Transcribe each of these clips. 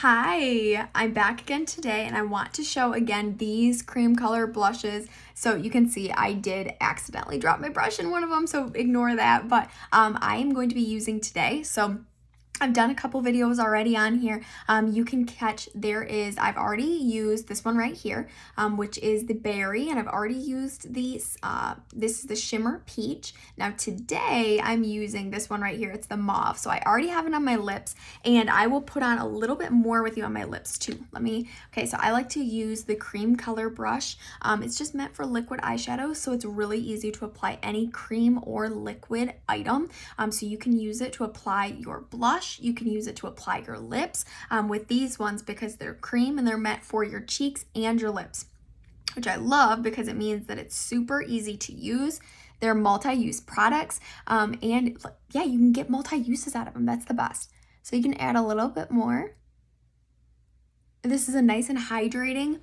Hi, I'm back again today and I want to show again these cream color blushes. So you can see I did accidentally drop my brush in one of them, so ignore that. But I am going to be using today. So I've done a couple videos already on here. You can catch, I've already used this one right here, which is the berry, and I've already used these, this is the shimmer peach. Now today I'm using this one right here, it's the mauve. So I already have it on my lips, and I will put on a little bit more with you on my lips too. Okay, so I like to use the cream color brush. It's just meant for liquid eyeshadow, so it's really easy to apply any cream or liquid item. So you can use it to apply your blush. You can use it to apply your lips with these ones because they're cream and they're meant for your cheeks and your lips, which I love because it means that it's super easy to use. They're multi-use products, and yeah, you can get multi-uses out of them. That's the best. So you can add a little bit more. This is a nice and hydrating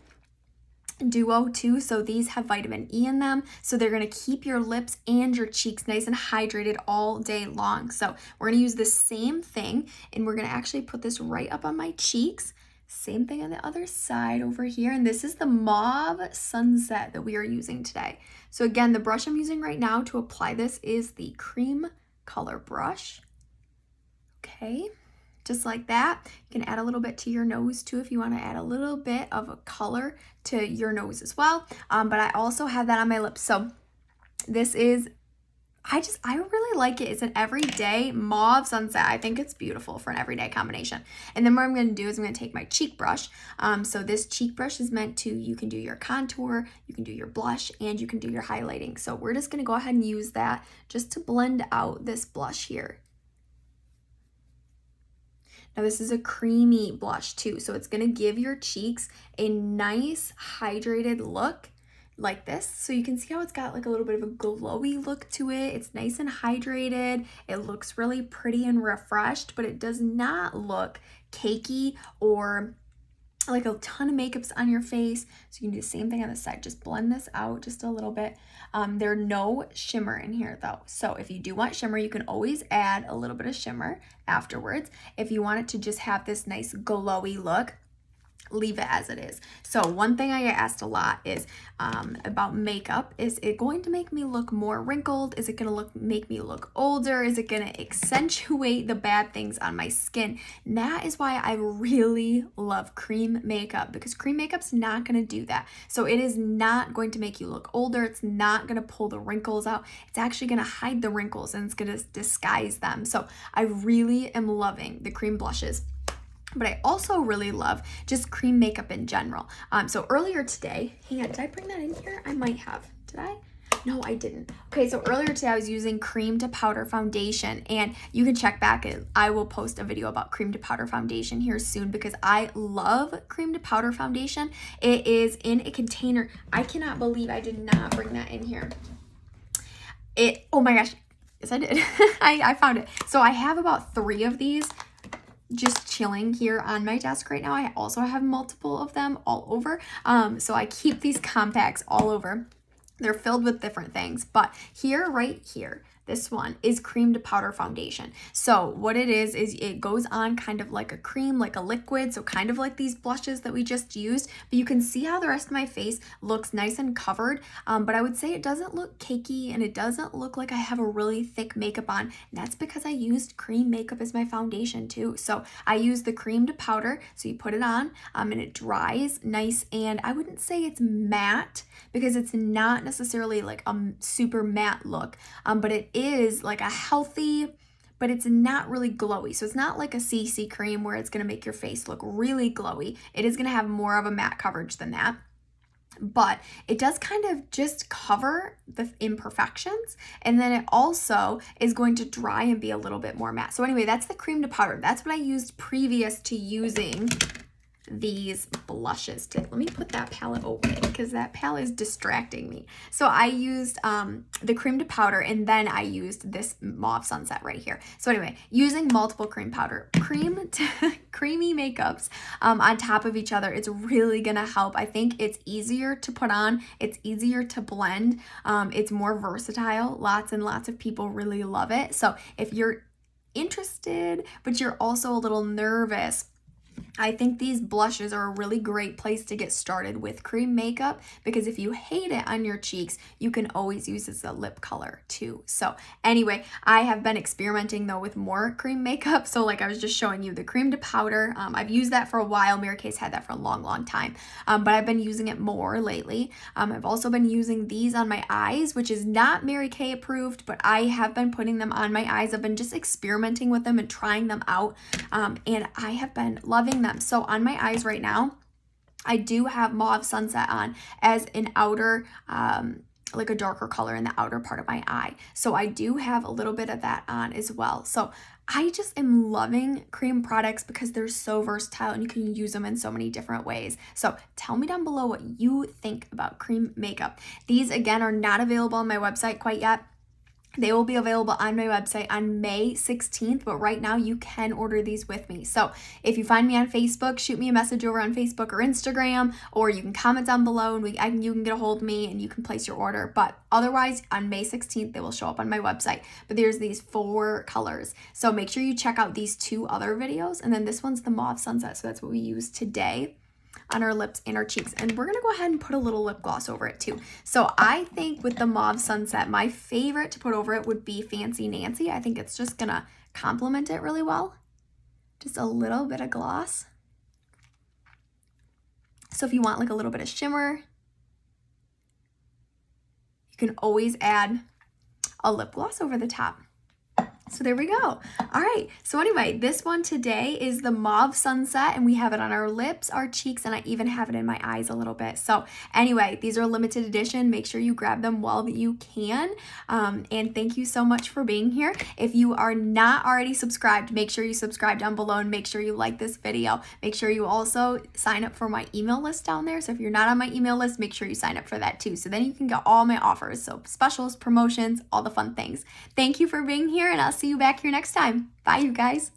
duo too, so these have vitamin E in them, so they're going to keep your lips and your cheeks nice and hydrated all day long. So we're going to use the same thing, and we're going to actually put this right up on my cheeks. Same thing on the other side over here, and this is the Mauve Sunset that we are using today. So again, the brush I'm using right now to apply this is the cream color brush. Okay, just like that. You can add a little bit to your nose too if you want to add a little bit of a color to your nose as well. But I also have that on my lips. So this is, I really like it. It's an everyday mauve sunset. I think it's beautiful for an everyday combination. And then what I'm going to do is I'm going to take my cheek brush. So this cheek brush is meant to, you can do your contour, you can do your blush, and you can do your highlighting. So we're just going to go ahead and use that just to blend out this blush here. Now this is a creamy blush too, so it's going to give your cheeks a nice hydrated look like this. So you can see how it's got like a little bit of a glowy look to it. It's nice and hydrated. It looks really pretty and refreshed, but it does not look cakey or like a ton of makeup's on your face. So you can do the same thing on the side. Just blend this out just a little bit. There's no shimmer in here though. So if you do want shimmer, you can always add a little bit of shimmer afterwards. If you want it to just have this nice glowy look, leave it as it is. So one thing I get asked a lot is about makeup. Is it going to make me look more wrinkled? Is it going to make me look older? Is it going to accentuate the bad things on my skin? And that is why I really love cream makeup, because cream makeup's not going to do that. So it is not going to make you look older. It's not going to pull the wrinkles out. It's actually going to hide the wrinkles and it's going to disguise them. So I really am loving the cream blushes. But I also really love just cream makeup in general. So earlier today, hang on, did I bring that in here? I might have. Did I? No, I didn't. Okay, so earlier today I was using cream to powder foundation, and you can check back. I will post a video about cream to powder foundation here soon because I love cream to powder foundation. It is in a container. I cannot believe I did not bring that in here. Oh my gosh. Yes, I did. I found it. So I have about 3 of these just chilling here on my desk right now. I also have multiple of them all over. So I keep these compacts all over. They're filled with different things, but right here, this one is cream to powder foundation. So what it is it goes on kind of like a cream, like a liquid, so kind of like these blushes that we just used, but you can see how the rest of my face looks nice and covered, but I would say it doesn't look cakey and it doesn't look like I have a really thick makeup on, and that's because I used cream makeup as my foundation too. So I use the cream to powder, so you put it on, and it dries nice, and I wouldn't say it's matte because it's not necessarily like a super matte look, but it is like a healthy, but it's not really glowy. So it's not like a CC cream where it's going to make your face look really glowy. It is going to have more of a matte coverage than that, but it does kind of just cover the imperfections, and then it also is going to dry and be a little bit more matte. So anyway, that's the cream to powder. That's what I used previous to using these blushes. Let me put that palette away because that palette is distracting me. So I used the cream to powder, and then I used this mauve sunset right here. So anyway, using multiple creamy makeups on top of each other, it's really gonna help. I think it's easier to put on, it's easier to blend, it's more versatile. Lots and lots of people really love it. So if you're interested but you're also a little nervous I think these blushes are a really great place to get started with cream makeup, because if you hate it on your cheeks, you can always use this as a lip color too. So anyway, I have been experimenting though with more cream makeup. So like I was just showing you the cream to powder. I've used that for a while. Mary Kay's had that for a long time, but I've been using it more lately. I've also been using these on my eyes, which is not Mary Kay approved, but I have been putting them on my eyes. I've been just experimenting with them and trying them out, and I have been loving them. So on my eyes right now, I do have Mauve Sunset on as an outer, like a darker color in the outer part of my eye. So I do have a little bit of that on as well. So I just am loving cream products because they're so versatile and you can use them in so many different ways. So tell me down below what you think about cream makeup. These again are not available on my website quite yet. They will be available on my website on May 16th, but right now you can order these with me. So if you find me on Facebook, shoot me a message over on Facebook or Instagram, or you can comment down below and you can get a hold of me and you can place your order. But otherwise, on May 16th, they will show up on my website. But there's these 4 colors. So make sure you check out these 2 other videos. And then this one's the Mauve Sunset. So that's what we use today on our lips and our cheeks. And we're gonna go ahead and put a little lip gloss over it too. So I think with the Mauve Sunset, my favorite to put over it would be Fancy Nancy. I think it's just gonna complement it really well. Just a little bit of gloss. So if you want like a little bit of shimmer, you can always add a lip gloss over the top. So there we go. All right. So anyway, this one today is the Mauve Sunset, and we have it on our lips, our cheeks, and I even have it in my eyes a little bit. So anyway, these are limited edition. Make sure you grab them while you can. And thank you so much for being here. If you are not already subscribed, make sure you subscribe down below and make sure you like this video. Make sure you also sign up for my email list down there. So if you're not on my email list, make sure you sign up for that too. So then you can get all my offers. So specials, promotions, all the fun things. Thank you for being here, and I'll see you back here next time. Bye, you guys.